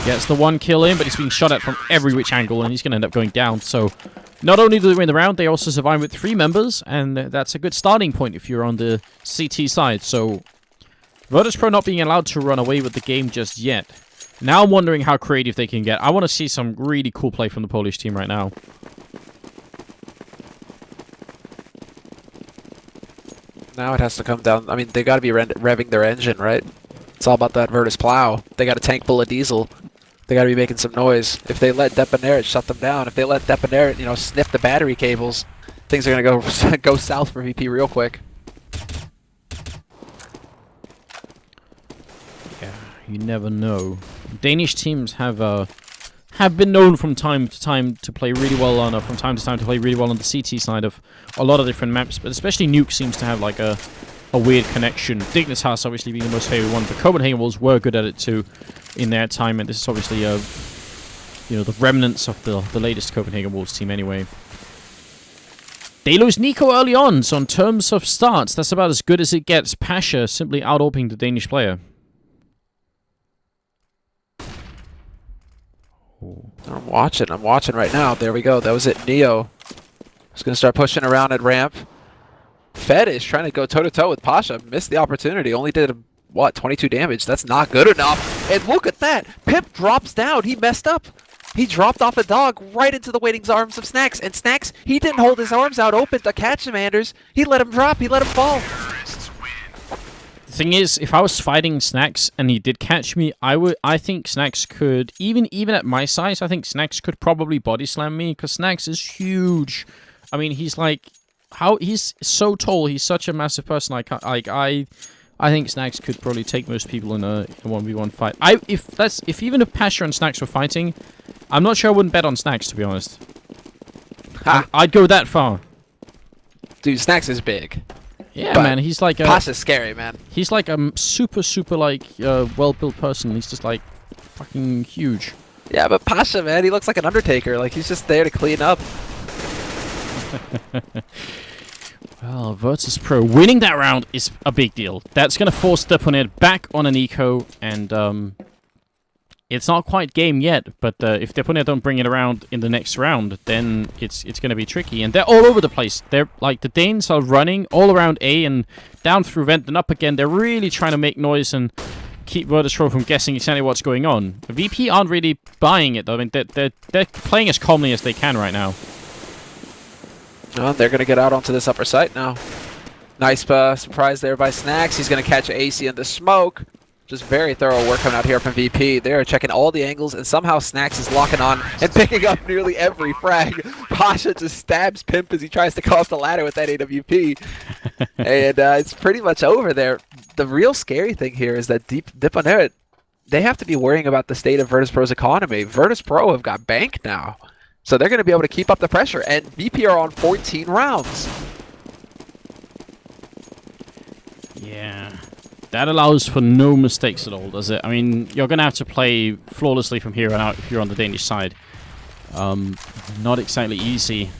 Gets the 1 kill in, but he's being shot at from every which angle, and he's going to end up going down. So, not only do they win the round, they also survive with 3 members, and that's a good starting point if you're on the CT side. So, Virtus.pro not being allowed to run away with the game just yet. Now I'm wondering how creative they can get. I want to see some really cool play from the Polish team right now. Now it has to come down. I mean, they got to be revving their engine, right? It's all about that Virtus plow. They got a tank full of diesel. They got to be making some noise. If they let Deponeret shut them down, if they let Deponeret, sniff the battery cables, things are going to go south for VP real quick. Yeah, you never know. Danish teams have been known from time to time to play really well on, from time to time to play really well on the CT side of a lot of different maps, but especially Nuke seems to have like a weird connection. Dignitas obviously being the most favored one, but Copenhagen Wolves were good at it too in their time, and this is obviously the remnants of the latest Copenhagen Wolves team anyway. They lose Nico early on, so in terms of starts, that's about as good as it gets. Pasha simply out-opening the Danish player. I'm watching right now. There we go. That was it. Neo is going to start pushing around at ramp. Fetish trying to go toe-to-toe with Pasha. Missed the opportunity. Only did, 22 damage. That's not good enough. And look at that. Pip drops down. He messed up. He dropped off the dog right into the waiting arms of Snacks. And Snacks, he didn't hold his arms out open to catch him, Anders. He let him drop. He let him fall. Thing is, if I was fighting Snacks and he did catch me, I think Snacks could, even at my size, I think Snacks could probably body slam me, because Snacks is huge. I mean, he's so tall. He's such a massive person. I think Snacks could probably take most people in a 1v1 fight. If even if Pasha and Snacks were fighting, I'm not sure I wouldn't bet on Snacks, to be honest. I'd go that far. Dude, Snacks is big. Yeah, man, he's like Pasha's scary, man. He's like a super well-built person. He's just like fucking huge. Yeah, but Pasha, man, he looks like an Undertaker. Like, he's just there to clean up. Well, Virtus.pro winning that round is a big deal. That's going to force Deponeret back on an eco, and it's not quite game yet, but if Deponeret don't bring it around in the next round, then it's going to be tricky. And they're all over the place. They're like, the Danes are running all around A and down through vent and up again. They're really trying to make noise and keep Virtus.pro from guessing exactly what's going on. The VP aren't really buying it, though. I mean, they're playing as calmly as they can right now. Oh, they're going to get out onto this upper site now. Nice surprise there by Snacks. He's going to catch AC in the smoke. Just very thorough work coming out here from VP. They're checking all the angles, and somehow Snacks is locking on and picking up nearly every frag. Pasha just stabs Pimp as he tries to cross the ladder with that AWP. And it's pretty much over there. The real scary thing here is that Deponeret, they have to be worrying about the state of Virtus.pro's economy. Virtus.pro have got bank now. So they're going to be able to keep up the pressure, and VP are on 14 rounds. Yeah. That allows for no mistakes at all, does it? I mean, you're going to have to play flawlessly from here on out if you're on the Danish side. Not exactly easy.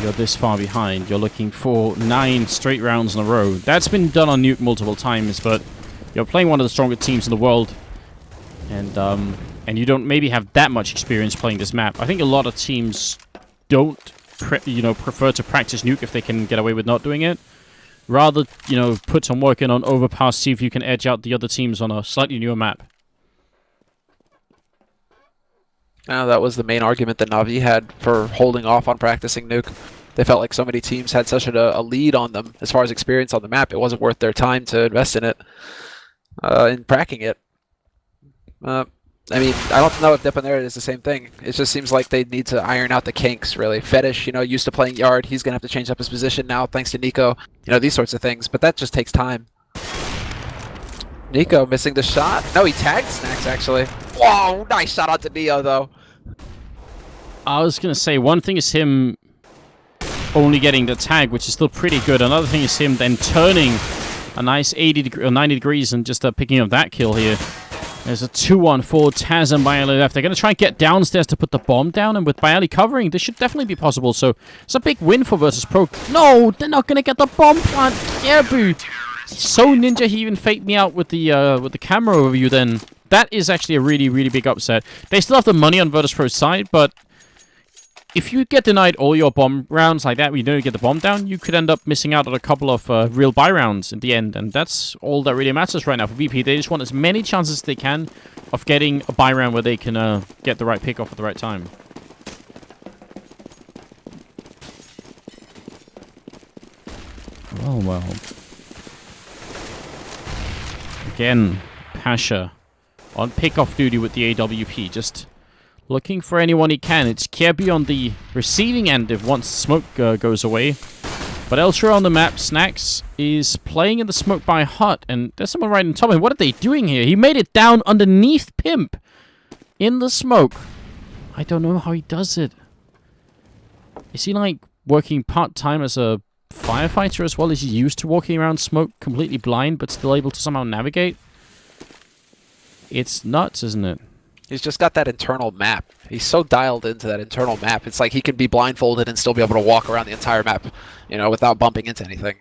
You're this far behind. You're looking for 9 straight rounds in a row. That's been done on Nuke multiple times, but you're playing one of the strongest teams in the world. And you don't maybe have that much experience playing this map. I think a lot of teams don't prefer to practice Nuke if they can get away with not doing it. Rather, put some work in on Overpass, see if you can edge out the other teams on a slightly newer map. That was the main argument that Na'Vi had for holding off on practicing Nuke. They felt like so many teams had such a lead on them as far as experience on the map. It wasn't worth their time to invest in it, in pracking it. I mean, I don't know if Deponeret is the same thing. It just seems like they need to iron out the kinks, really. Fetish, used to playing Yard. He's going to have to change up his position now, thanks to Nico. These sorts of things. But that just takes time. Nico missing the shot. No, he tagged Snacks, actually. Whoa, nice shot out to Neo, though. I was going to say, one thing is him only getting the tag, which is still pretty good. Another thing is him then turning a nice 90 degrees and just picking up that kill here. There's a 2-1-4, Taz and Bialy left. They're going to try and get downstairs to put the bomb down, and with Bialy covering, this should definitely be possible. So it's a big win for Virtus.pro. No, they're not going to get the bomb plant. Yerbu. So ninja, he even faked me out with the camera overview then. That is actually a really, really big upset. They still have the money on Virtus.pro's side, but if you get denied all your bomb rounds like that, when you don't get the bomb down, you could end up missing out on a couple of real buy rounds in the end, and that's all that really matters right now for VP. They just want as many chances as they can of getting a buy round where they can get the right pick off at the right time. Well. Again, Pasha on pick-off duty with the AWP, just looking for anyone he can. It's Kirby on the receiving end if once smoke goes away. But elsewhere on the map, Snacks is playing in the smoke by Hut, and there's someone right on top of him. What are they doing here? He made it down underneath Pimp in the smoke. I don't know how he does it. Is he like working part-time as a firefighter as well? Is he used to walking around smoke completely blind but still able to somehow navigate? It's nuts, isn't it? He's just got that internal map. He's so dialed into that internal map. It's like he can be blindfolded and still be able to walk around the entire map, without bumping into anything.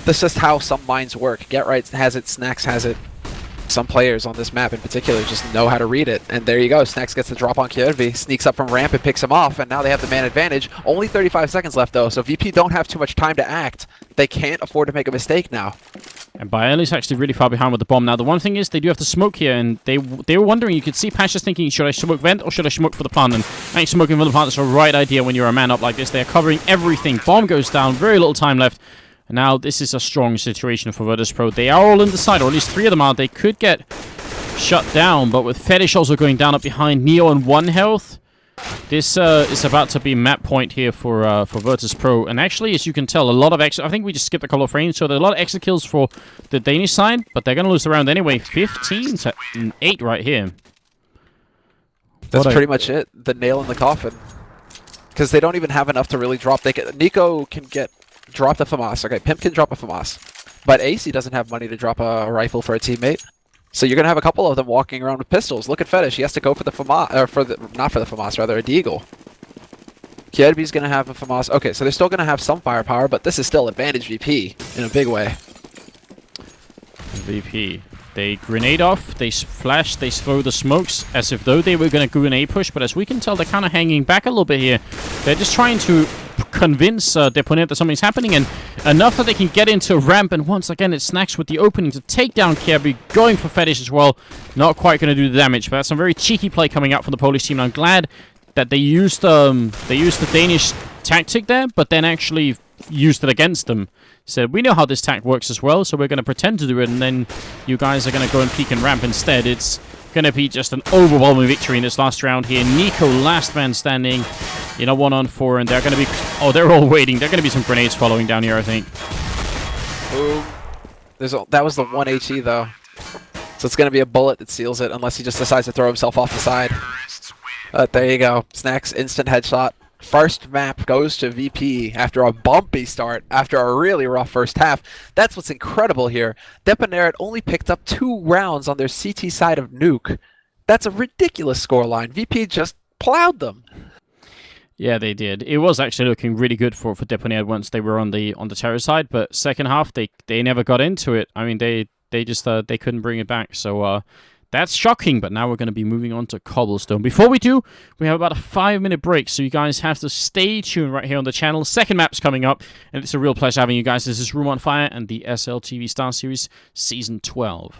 That's just how some minds work. Get Right has it, Snacks has it. Some players on this map in particular just know how to read it. And there you go. Snacks gets the drop on Kjærvi, sneaks up from ramp and picks him off, and now they have the man advantage. Only 35 seconds left, though, so VP don't have too much time to act. They can't afford to make a mistake now. And Bialy's actually really far behind with the bomb. Now, the one thing is they do have to smoke here, and they were wondering, you could see Pasha's thinking, should I smoke vent or should I smoke for the plant? And I think smoking for the plant is the right idea when you're a man up like this. They're covering everything. Bomb goes down, very little time left. And now this is a strong situation for Virtus.pro. They are all in the side, or at least 3 of them are. They could get shut down, but with Fetish also going down up behind, Neo on 1 health, this is about to be map point here for Virtus.pro. And actually, as you can tell, a lot of exit. I think we just skipped a couple of frames, so there are a lot of exit kills for the Danish side, but they're going to lose the round anyway. 15 to 8 right here. That's pretty much it. The nail in the coffin. Because they don't even have enough to really drop. Nico can drop the FAMAS. Okay, Pimp can drop a FAMAS. But AC doesn't have money to drop a rifle for a teammate. So you're going to have a couple of them walking around with pistols. Look at Fetish. He has to go for the FAMAS, or not for the FAMAS, rather, a Deagle. Kierby's going to have a FAMAS. Okay, so they're still going to have some firepower, but this is still advantage VP in a big way. VP. They grenade off, they flash, they throw the smokes as if though they were going to grenade push, but as we can tell, they're kind of hanging back a little bit here. They're just trying to convince Deponeret that something's happening, and enough that they can get into ramp, and once again it snacks with the opening to take down Kirby, going for Fetish as well. Not quite going to do the damage, but that's some very cheeky play coming out from the Polish team, and I'm glad that they used the Danish tactic there, but then actually used it against them. Said, we know how this tact works as well, so we're going to pretend to do it, and then you guys are going to go and peek and ramp instead. It's going to be just an overwhelming victory in this last round here. Nico, last man standing in a 1-on-4, and they're going to be... Oh, they're all waiting. There are going to be some grenades following down here, I think. Boom. That was the 1 HE, though. So it's going to be a bullet that seals it, unless he just decides to throw himself off the side. There you go. Snacks, instant headshot. First map goes to VP after a bumpy start, after a really rough first half. That's what's incredible here. Deponeret only picked up 2 rounds on their CT side of Nuke. That's a ridiculous scoreline. VP just plowed them. Yeah, they did. It was actually looking really good for Deponeret once they were on the terror side, but second half they never got into it. I mean, they just they couldn't bring it back. So that's shocking, but now we're going to be moving on to Cobblestone. Before we do, we have about a 5-minute break, so you guys have to stay tuned right here on the channel. Second map's coming up, and it's a real pleasure having you guys. This is Room on Fire and the SLTV Starseries Season 12.